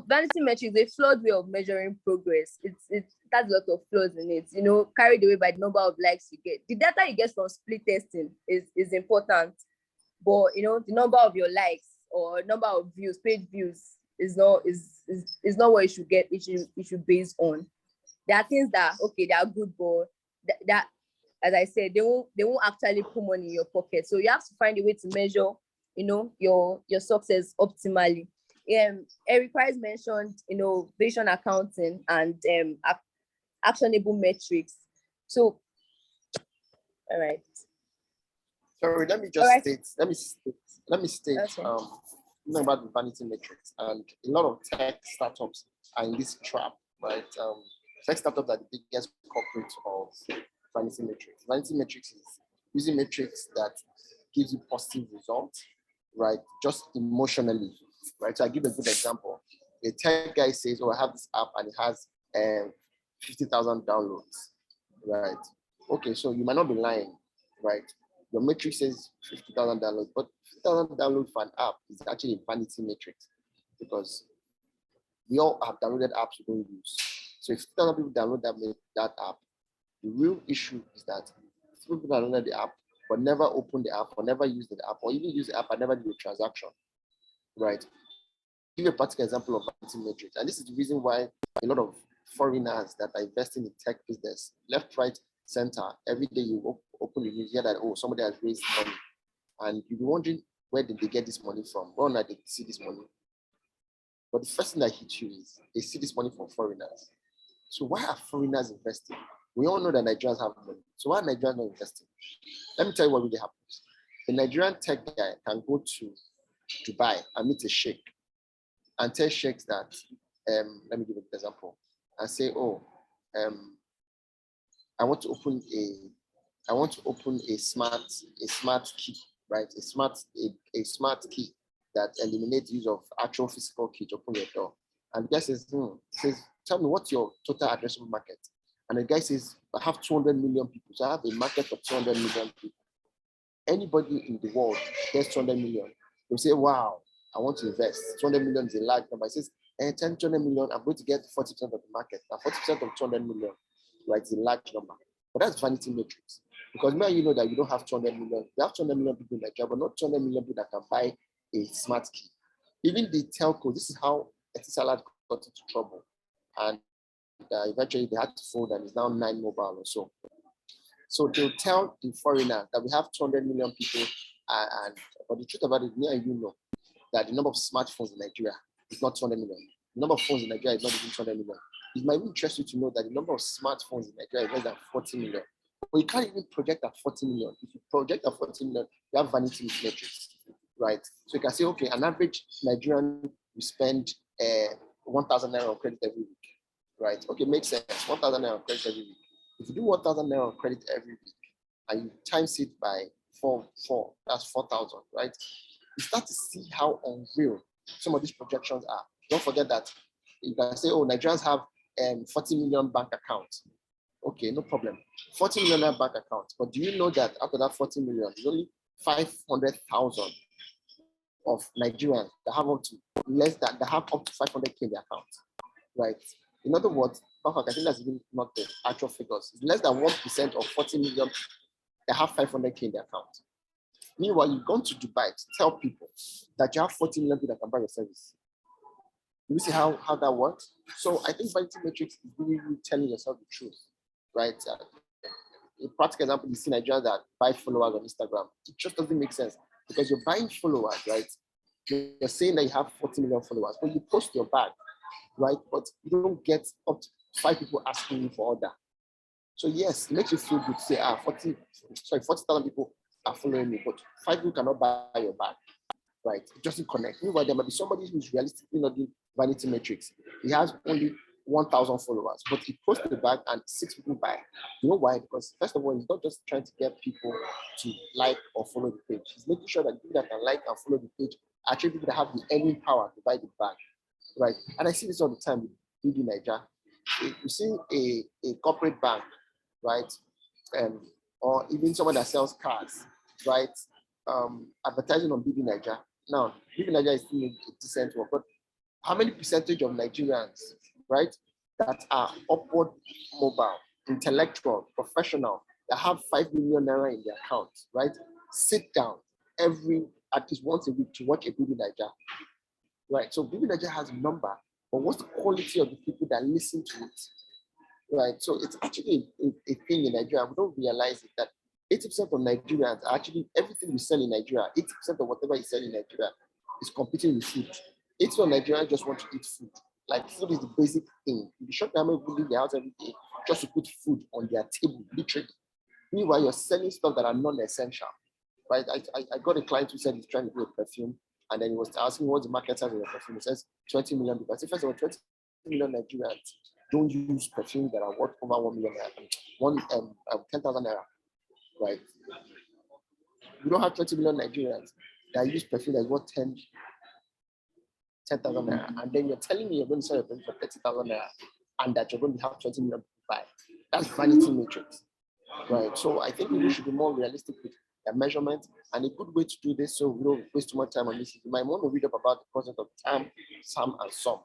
Vanity metrics, a flawed way of measuring progress. It has a lot of flaws in it. Carried away by the number of likes you get. The data you get from split testing is important, but the number of your likes or number of views, page views, is not what you should get. It should base on. There are things that they are good, but that as I said, they won't actually put money in your pocket. So you have to find a way to measure, your success optimally. Eric Ries mentioned, vision accounting and actionable metrics. So, all right. Sorry, let me just state Okay. something about the vanity metrics. And a lot of tech startups are in this trap, right? Tech startups are the biggest culprit of vanity metrics. Vanity metrics is using metrics that gives you positive results, right? Just emotionally, right? So I give a good example. A tech guy says, "Oh, I have this app and it has 50,000 downloads," right? Okay, so you might not be lying, right? Your metric says 50,000 downloads, but 50,000 downloads for an app is actually a vanity metric because we all have downloaded apps we don't use. So if 50,000 people download that app, the real issue is that people download the app but never open the app or never use the app or even use the app and never do a transaction, right? Give you a practical example of vanity metrics, and this is the reason why a lot of foreigners that are investing in tech business, left, right, center, every day you open the news, you hear that, oh, somebody has raised money, and you'll be wondering, where did they get this money from? Where did they see this money? But the first thing that hits you is they see this money from foreigners. So why are foreigners investing? We all know that Nigerians have money. So why are Nigerians not investing? Let me tell you what really happens. A Nigerian tech guy can go to Dubai and meet a sheikh and tell sheikhs that, let me give an example, and say, oh, I want to open a smart key, right? A smart key that eliminates use of actual physical key to open your door. And the guy says, tell me what's your total addressable market? And the guy says, I have 200 million people. So I have a market of 200 million people. Anybody in the world gets 200 million. They'll say, wow, I want to invest. 200 million is a large number. It says, 200 million, I'm going to get 40% of the market. Now 40% of 200 million, right, is a large number. But that's vanity metrics. Because now you know that you don't have 200 million. You have 200 million people in Nigeria, but not 200 million people that can buy a smart key. Even the telco, this is how Etisalat got into trouble. And eventually they had to fold, and it's now 9 Mobile or so. So they'll tell the foreigner that we have 200 million people, but the truth about it, me and you know that the number of smartphones in Nigeria is not 200 million. The number of phones in Nigeria is not even 200 million. It might interest you to know that the number of smartphones in Nigeria is less than 40 million. But you can't even project at 40 million. If you project at 40 million, you have vanity metrics, right? So you can say, okay, an average Nigerian will spend 1,000 naira on credit every week, right? Okay, makes sense. 1,000 naira on credit every week. If you do 1,000 naira on credit every week and you times it by 4, that's 4,000, right? You start to see how unreal some of these projections are. Don't forget that you can say, oh, Nigerians have 40 million bank accounts. Okay, no problem. 40 million bank accounts. But do you know that after that 40 million, there's only 500,000 of Nigerians that have up to 500K in their account, right? In other words, I think that's even not the actual figures. It's less than 1% of 40 million that have 500K in their account. Meanwhile, you've gone to Dubai to tell people that you have 40 million people that can buy your service. You see how that works? So I think vanity metrics is really telling yourself the truth, right? A practical example, you see Nigerians that buy followers on Instagram. It just doesn't make sense because you're buying followers, right? You're saying that you have 40 million followers, but you post your bag, right? But you don't get up to 5 people asking you for order. So yes, it makes you feel good to say, 40,000 people are following me, but 5 people cannot buy your bag, right? It doesn't connect. Meanwhile, there might be somebody who's realistically not doing vanity metrics. He has only 1,000 followers, but he posts the bag and 6 people buy. You know why? Because first of all, he's not just trying to get people to like or follow the page. He's making sure that people that can like and follow the page are actually people that have the earning power to buy the bag, right? And I see this all the time with BB Niger. You see a corporate bank, right? Or even someone that sells cars, right? Advertising on BB Niger. Now, BB Niger is still a decent one, but how many percentage of Nigerians, right, that are upward mobile, intellectual, professional, that have 5 million naira in their accounts, right, sit down at least once a week to watch a BB Niger, right? So BB Niger has a number, but what's the quality of the people that listen to it, right? So it's actually a thing in Nigeria. We don't realize it, that 80% of Nigerians are actually, everything we sell in Nigeria, 80% of whatever you sell in Nigeria is competing with food. 80% of Nigerians just want to eat food. Like, food is the basic thing. You'll be shocked how many people leave their house every day just to put food on their table, literally. Meanwhile, you're selling stuff that are non-essential, right? I got a client who said he's trying to do a perfume, and then he was asking what's the market size of your perfume. He says 20 million people. I said, first of all, 20 million Nigerians don't use perfume that are worth over 1 million naira, 10,000 naira, right? We don't have 20 million Nigerians that use perfume that is worth 10,000 naira, and then you're telling me you're going to sell your perfume for 30,000 naira, and that you're going to have 20 million people buy. That's vanity metrics, right? So I think we should be more realistic with their measurement. And a good way to do this, so we don't waste too much time on this, you might want to read up about the concept of TAM, SAM, and SUM,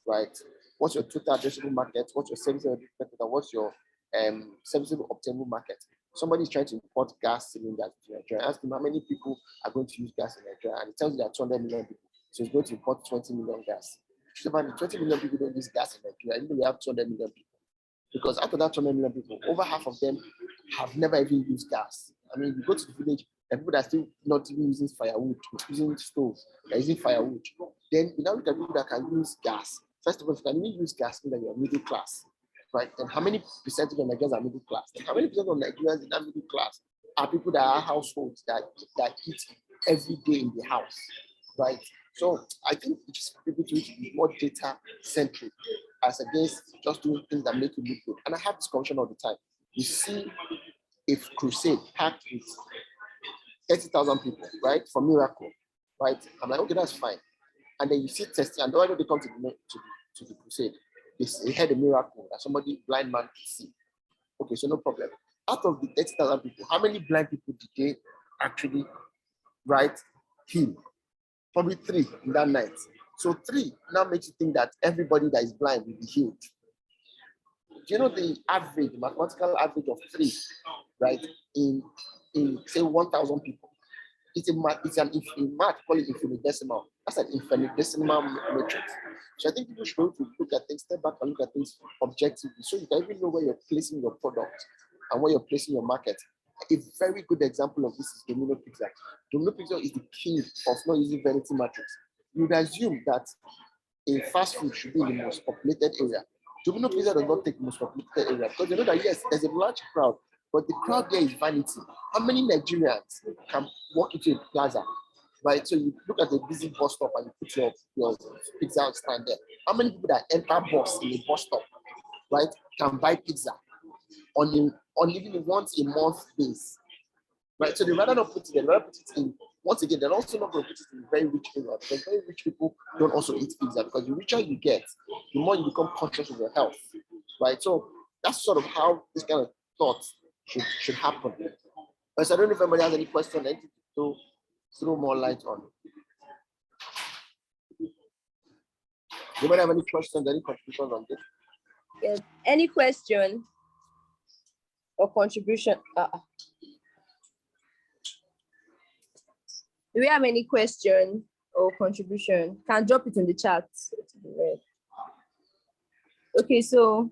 right? What's your total addressable market? What's your serviceable market? And what's your serviceable obtainable market? Somebody's trying to import gas cylinders to Nigeria. Ask him how many people are going to use gas in Nigeria, and it tells you that 200 million people. So it's going to import 20 million gas. So 20 million people don't use gas in Nigeria, even though we have 200 million people. Because out of that 200 million people, over half of them have never even used gas. I mean, you go to the village, and people that are still not even using firewood, using stoves, they're using firewood. Then you now look at people that can use gas. First of all, if you can even use gas, mean that you're middle class, right? And how many percentage of Nigerians are middle class? And how many percent of Nigerians in that middle class are people that are households that eat every day in the house, right? So I think it's people to be more data centric as against just doing things that make you look good. And I have this conversation all the time. You see, if crusade packed with 30,000 people, right, for miracle, right? I'm like, okay, that's fine. And then you see testing, and why do they come to the crusade? They had a miracle that somebody blind man could see. Okay, so no problem. Out of the 30,000 people, how many blind people did they actually heal? Probably 3 in that night. So 3 now makes you think that everybody that is blind will be healed. Do you know the average, the mathematical average of 3, right? In say 1,000 people. It's in math, call it infinitesimal. That's an infinitesimal matrix. So I think people should be able to look at things, step back and look at things objectively, so you can even know where you're placing your product and where you're placing your market. A very good example of this is Domino Pizza. Domino Pizza is the king of not using Vanity Metrics. You would assume that a fast food should be in the most populated area. Domino Pizza does not take the most populated area because you know that yes, there's a large crowd, but the crowd there is vanity. How many Nigerians can walk into a plaza, right? So you look at the busy bus stop and you put your pizza stand there. How many people that enter bus in a bus stop, right, can buy pizza on even a once a month base, right? So they rather not put it there, they rather put it in. Once again, they're also not going to put it in very rich areas because very rich people don't also eat pizza, because the richer you get, the more you become conscious of your health, right? So that's sort of how this kind of thoughts should happen. But so I don't know if anybody has any question to throw more light on. Anybody have any questions, any contributions on this? Yes. Any question or contribution? Do we have any question or contribution? Can drop it in the chat. Okay, so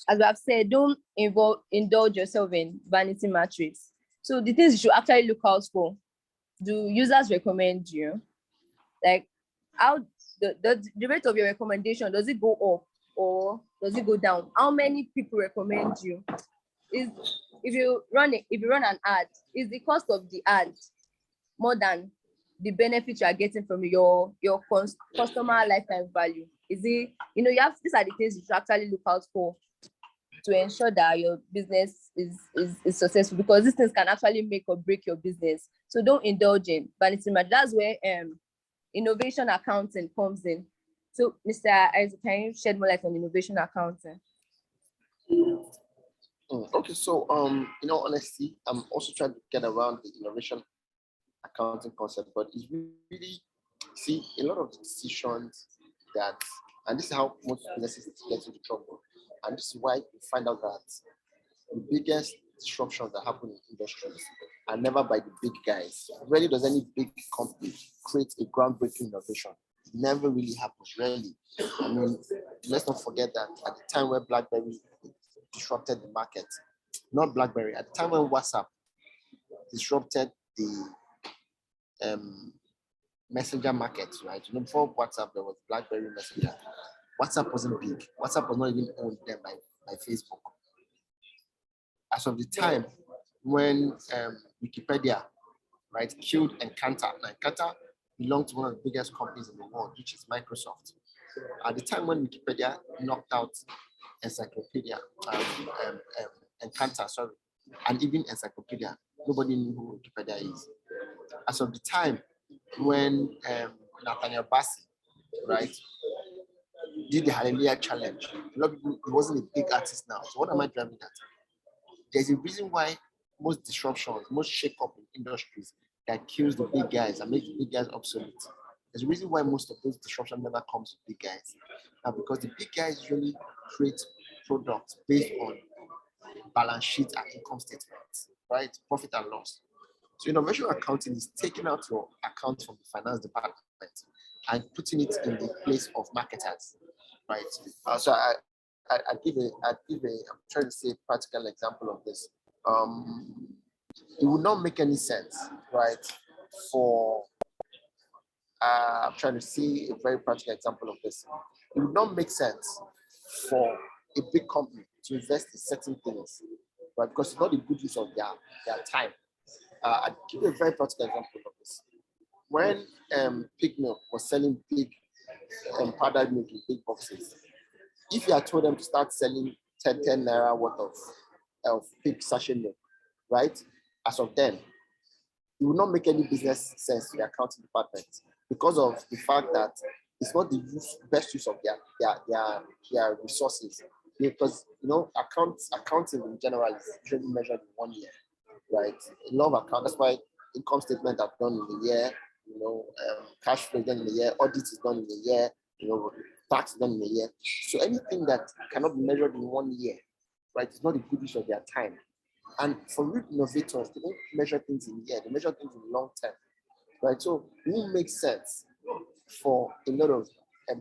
as I've said, don't indulge yourself in vanity metrics. So the things you should actually look out for: do users recommend you? Like, how the rate of your recommendation, does it go up or does it go down? How many people recommend you? If you run an ad, is the cost of the ad more than the benefit you are getting from your customer lifetime value? Is it, these are the things you should actually look out for to ensure that your business is successful, because these things can actually make or break your business. So don't indulge in vanity metrics. That's where innovation accounting comes in. So Mr. Isaac, can you shed more light on innovation accounting? Okay, so honestly, I'm also trying to get around the innovation accounting concept, but it's really, see, a lot of decisions that, and this is how most businesses get into trouble, and this is why you find out that the biggest disruptions that happen in industries are never by the big guys. Rarely does any big company create a groundbreaking innovation. It never really happens, rarely. I mean, let's not forget that at the time when BlackBerry disrupted the market, not BlackBerry, at the time when WhatsApp disrupted the messenger market, right? Before WhatsApp, there was BlackBerry Messenger. WhatsApp wasn't big. WhatsApp was not even owned then by Facebook. As of the time when Wikipedia, right, killed Encarta. Now, Encarta belonged to one of the biggest companies in the world, which is Microsoft. At the time when Wikipedia knocked out Encyclopedia, Encarta, sorry, and even Encyclopedia, nobody knew who Wikipedia is. As of the time when Nathaniel Bassey, right, did the Hallelujah Challenge, a lot of people, he wasn't a big artist now. So what am I driving at? There's a reason why most disruptions, most shake-up in industries that kills the big guys and makes the big guys obsolete. There's a reason why most of those disruption never comes with big guys. Because the big guys usually create products based on balance sheet and income statements, right? Profit and loss. So innovation accounting is taking out your account from the finance department and putting it in the place of marketers, right? I give I'm trying to say a practical example of this. It would not make any sense, right? For I'm trying to see a very practical example of this. It would not make sense for a big company to invest in certain things, right? Because it's not a good use of their time. I'll give you a very practical example of this. When Pig Milk was selling big powdered milk in big boxes, if you had told them to start selling 10 naira worth of pig sachet milk, right? As of then, it will not make any business sense to the accounting department because of the fact that it's not the best use of their resources. Because accounting in general is usually measured in 1 year, right? A lot of accounts, that's why income statement are done in a year, cash flow is done in a year, audit is done in a year, tax is done in a year. So anything that cannot be measured in 1 year, right, is not a good use of their time. And for real innovators, they don't measure things in a year, they measure things in long term, right? So it will make sense for a lot of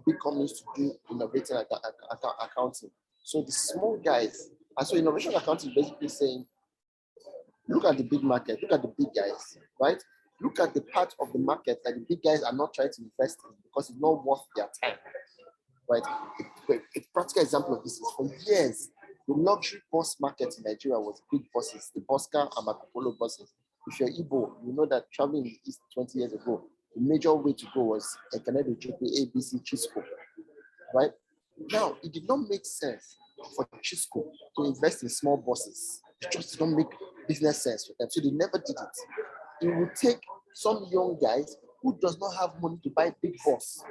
big companies to do innovative accounting. So the small guys, and so innovation accounting is basically saying, look at the big market, look at the big guys, right? Look at the part of the market that the big guys are not trying to invest in because it's not worth their time, right? A practical example of this is for years, the luxury bus market in Nigeria was big buses, the Bosca and Marco Polo buses. If you're Igbo, you know that traveling in the East 20 years ago, the major way to go was a Canadian ABC Chisco, right? Now, it did not make sense for Chisco to invest in small buses. It just did not make business sense for them, so they never did it. It would take some young guys who does not have money to buy big bus,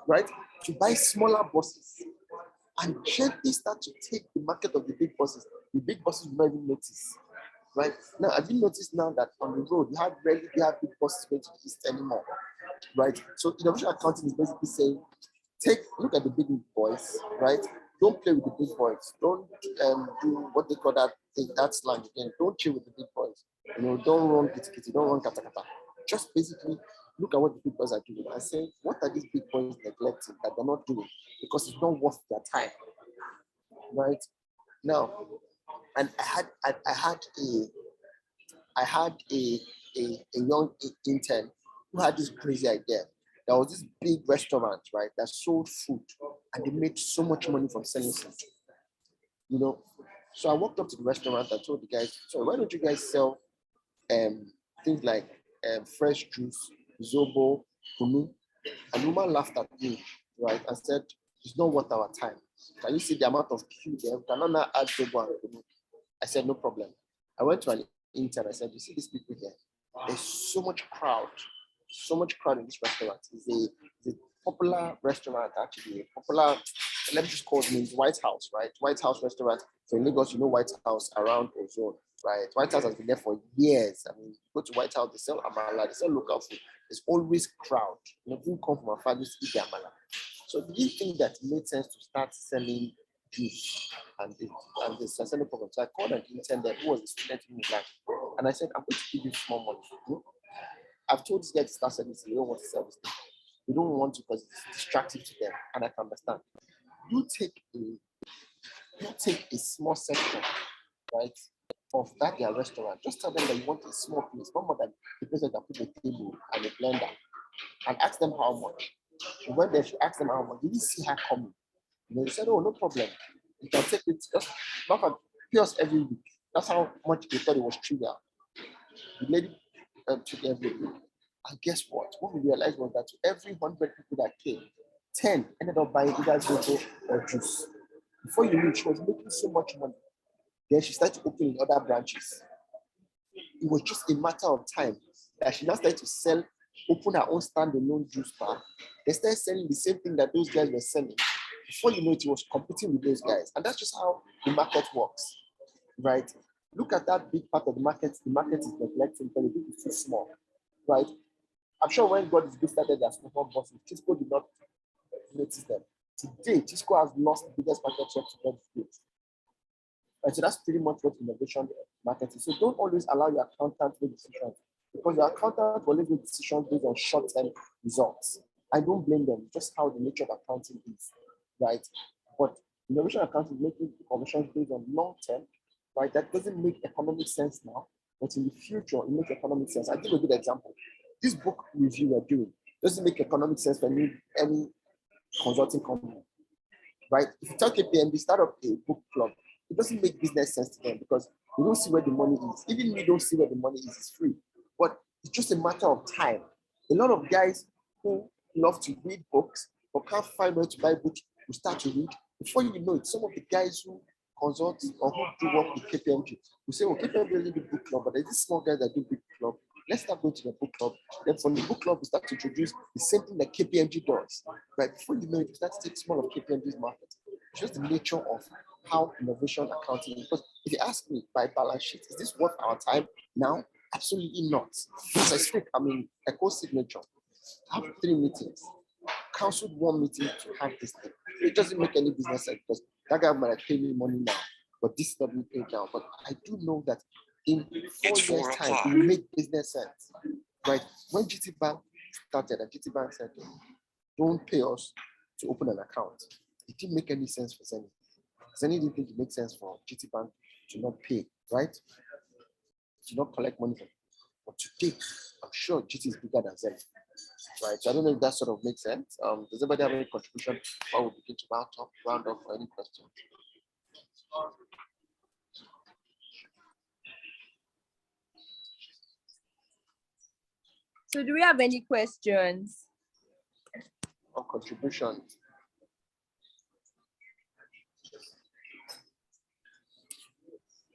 right, to buy smaller buses and gently start to take the market of the big buses. The big buses will not even notice, right? Now, have you noticed now that on the road, you rarely have big buses going to the east anymore, right? So innovation accounting is basically saying, look at the big boys, right? Don't play with the big boys. Don't do what they call that slang again. Don't chill with the big boys. Don't run kitty, don't run kata kata. Just basically look at what the big boys are doing and say, what are these big boys neglecting that they're not doing because it's not worth their time, right? Now, and I had a young intern who had this crazy idea. There was this big restaurant, right, that sold food, and they made so much money from selling food. So I walked up to the restaurant and told the guys, so why don't you guys sell things like fresh juice, zobo, kunu? And the woman laughed at me, right, and said, it's not worth our time. Can you see the amount of queue there? We cannot now add zobo and kunu. I said, no problem. I went to an intern. I said, you see these people here? There's so much crowd in this restaurant. It's a popular restaurant, actually. Let me just call it names, White House, right? White House restaurant. So in Lagos, White House around Ozone, right? White House has been there for years. I mean, go to White House, they sell amala, they sell local food. There's always crowd. People come from afar to eat the amala. So do you think that it made sense to start selling juice and this selling program? So I called an intern there who was a student in Milan, and I said, I'm going to give you small money. I've told this guy to start selling this. They don't want to sell this thing. They don't want to because it's distracting to them, and I can understand. You take a small section, right, of their restaurant. Just tell them that you want a small place, not more than the place that put a table and a blender, and ask them how much. When they should ask them how much, did you see her coming? They said, oh, no problem. You can take it, just not pay us every week. That's how much they thought it was trivial. The lady took every week. And guess what? What we realized was that to every 100 people that came, 10 ended up buying either zobo or juice. Before you knew, she was making so much money. Then she started opening other branches. It was just a matter of time that she now started to open her own standalone juice bar. They started selling the same thing that those guys were selling. Before you know it, was competing with those guys. And that's just how the market works, right? Look at that big part of the market is neglecting because the is too small, right? I'm sure when God is big started their small bosses, Cisco did not notice them. Today, Cisco has lost the biggest market share to God's growth. And so that's pretty much what innovation market is. So don't always allow your accountant to make decisions because your accountant will always make decisions based on short-term results. I don't blame them, just how the nature of accounting is, right? But innovation accounting is making decisions based on long-term, right? That doesn't make economic sense now, but in the future, it makes economic sense. I'll give a good example. This book review we're doing doesn't make economic sense for any consulting company, right? If you tell KPMG, start up a book club, it doesn't make business sense to them because we don't see where the money is. Even we don't see where the money is, it's free. But it's just a matter of time. A lot of guys who love to read books but can't find where to buy books will start to read. Before you know it, some of the guys who consult or who do work with KPMG will say, well, KPMG doesn't do book club, but there's this small guy that do book club. Let's start going to the book club. Then from the book club, we start to introduce the same thing that KPMG does. Right? Before you know it, you start to take small of KPMG's market. It's just the nature of how innovation accounting is. Because if you ask me by balance sheet, is this worth our time now? Absolutely not. As I speak, a co-signature. I have 3 meetings. Cancelled 1 meeting to have this thing. It doesn't make any business sense because that guy might pay me money now, but this doesn't pay down. But I do know that in 4 years' time, it will make business sense. Right? When GT Bank started, and GT Bank said, don't pay us to open an account, it didn't make any sense for Zenny. Zenny didn't think it makes sense for GT Bank to not pay, right? To not collect money from them. But today, I'm sure GT is bigger than Zenny. Right, so I don't know if that sort of makes sense. Does anybody have any contribution or we begin to round up for any questions? So do we have any questions or contributions?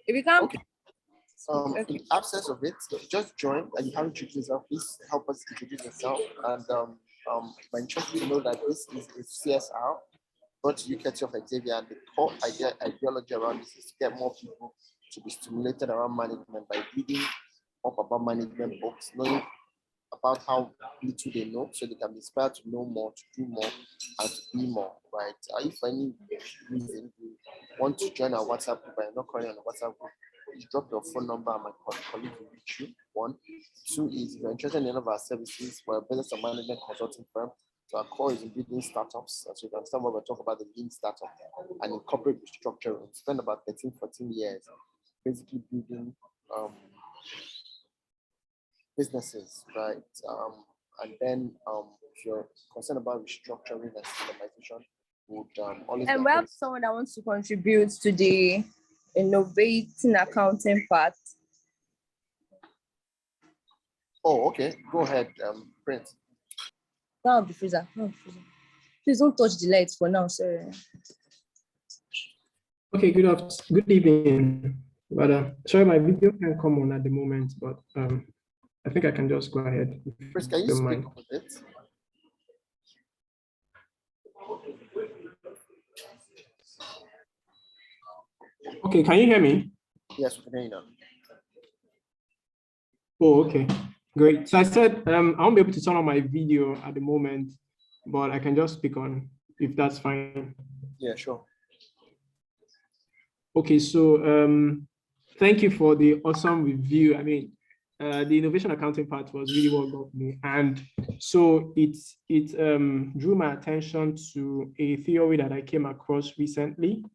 If you can't, okay. In the absence of it, if you just joined and you haven't introduced yourself, please help us introduce yourself. And my interest to know that this is a CSR, brought to you courtesy of Hexavian, and the core ideology around this is to get more people to be stimulated around management by reading up about management books, knowing about how little they know, so they can be inspired to know more, to do more, and to be more, right? If for any reason you want to join our WhatsApp group, but you're not calling on the WhatsApp group, please drop your phone number and my colleague will reach you. 1. 2 is if you're interested in any of our services, we're a business and management consulting firm. So our core is in building startups. So you can understand what we're talking about, the lean startup and in corporate restructuring. We spend about 13, 14 years basically building businesses, right? And then if you're concerned about restructuring and systemization, would always. And we have someone that wants to contribute to the innovating accounting part. Oh, okay. Go ahead, Prince. That will be freezer. Please don't touch the lights for now, sorry. Okay, good evening. But sorry, my video can't come on at the moment, but I think I can just go ahead. Prince, can you speak a bit? Okay, can you hear me? Yes, we can hear you now. Oh, okay, great. So I said I won't be able to turn on my video at the moment, but I can just speak on if that's fine. Yeah, sure. Okay, so thank you for the awesome review. I mean, the innovation accounting part was really what got me, and so it drew my attention to a theory that I came across recently,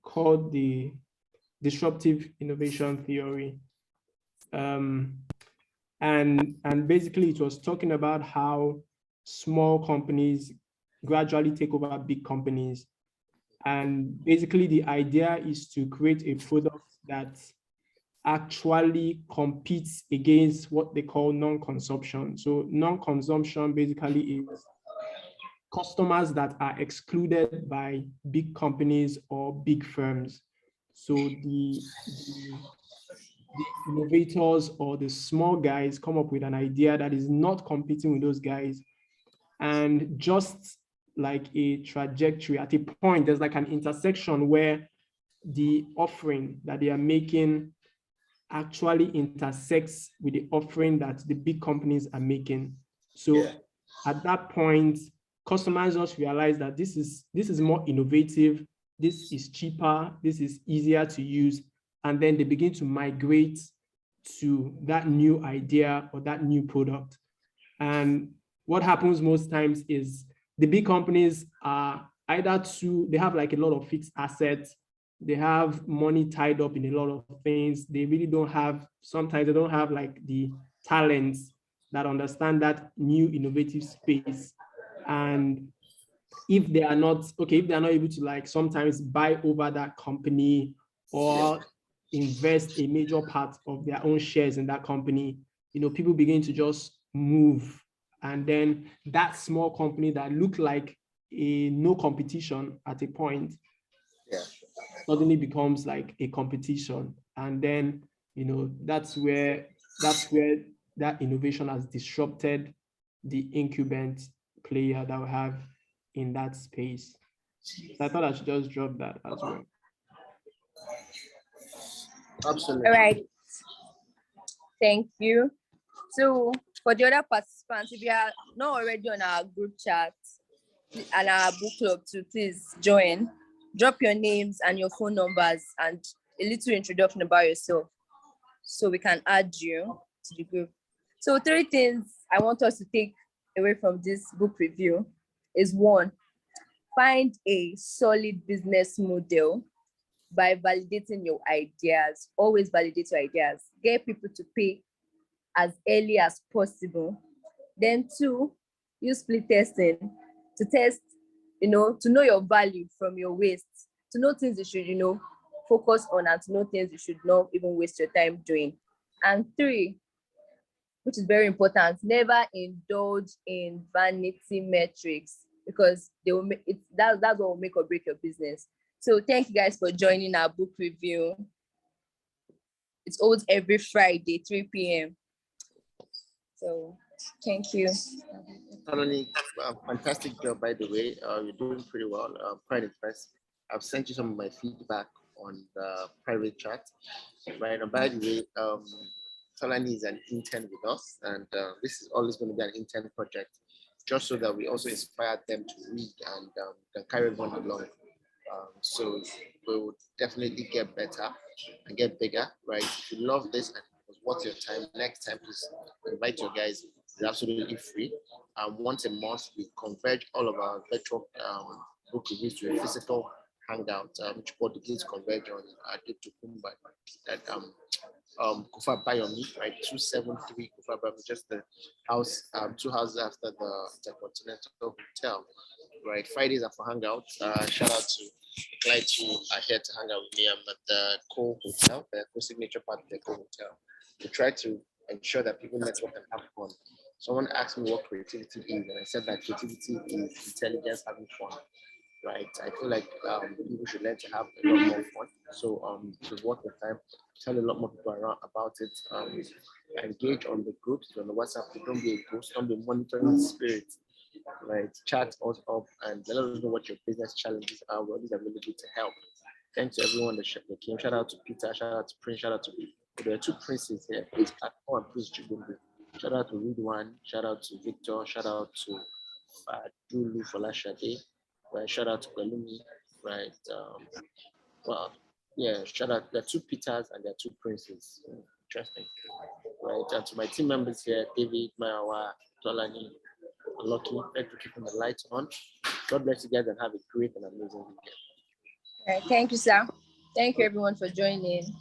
called the Disruptive Innovation Theory. And basically it was talking about how small companies gradually take over big companies. And basically the idea is to create a product that actually competes against what they call non-consumption. So non-consumption basically is customers that are excluded by big companies or big firms. So the innovators or the small guys come up with an idea that is not competing with those guys. And just like a trajectory, at a point, there's like an intersection where the offering that they are making actually intersects with the offering that the big companies are making. So at that point, customers just realize that this is more innovative, this is cheaper, this is easier to use, and then they begin to migrate to that new idea or that new product. And what happens most times is the big companies are either they have like a lot of fixed assets, they have money tied up in a lot of things. They really don't have, sometimes they don't have like the talents that understand that new innovative space. And if they are not able to like sometimes buy over that company or invest a major part of their own shares in that company, people begin to just move. And then that small company that looked like no competition at a point suddenly becomes like a competition. And then, that's where that innovation has disrupted the incumbent player that we have in that space. So I thought I should just drop that as well. Absolutely. All right. Thank you. So for the other participants, if you are not already on our group chat and our book club, to please join. Drop your names and your phone numbers and a little introduction about yourself so we can add you to the group. So 3 things I want us to take away from this book review is: 1, find a solid business model by validating your ideas. Always validate your ideas. Get people to pay as early as possible. Then 2, use split testing to test, to know your value from your waste, to know things you should, focus on, and to know things you should not even waste your time doing. And 3, which is very important, never indulge in vanity metrics, because they will make it, that's what will make or break your business. So thank you guys for joining our book review. It's always every Friday, 3 p.m. So thank you. Totally, fantastic job, by the way. You're doing pretty well. I'm quite impressed. I've sent you some of my feedback on the private chat. Right, and by the way, Solani is an intern with us, and this is always going to be an intern project, just so that we also inspire them to read and can carry everyone along. So we will definitely get better and get bigger, right? If you love this and it was worth your time, next time please invite your guys. It's absolutely free. Once a month, we converge all of our virtual book reviews to a physical hangout, which called the Gates Converge on Tukumba, that Kufa Bayomi, right? 273 Kufa Bayomi, just the house, 2 houses after the Intercontinental Hotel, right? Fridays are for hangouts. Shout out to clients who are here to hang out with me. I'm at the Co Hotel, the co-signature part of the Co Hotel. We try to ensure that people network and have fun. Someone asked me what creativity is, and I said that creativity is intelligence having fun, right? I feel like people should learn to have a lot more fun. So to work the time, tell a lot more people around about it. Engage on the groups, on the WhatsApp. Don't be a ghost, don't be monitoring the spirit, right? Chat us up and let us know what your business challenges are. We're always available to help. Thanks to everyone that came. Shout out to Peter, shout out to Prince, shout out to there are 2 princes here. Prince Akpo and Prince Chibundu. Shout out to Ridwan, shout out to Victor, shout out to Dulu Folashade, right? Shout out to Pelumi, right? Well, yeah, shout out. There are 2 Peters and there are 2 princes. Interesting, right? And to my team members here, David, Mayawa, Tolani, Lucky, thank you for keeping the lights on. God bless you guys and have a great and amazing weekend. All right, thank you, sir. Thank you, everyone, for joining.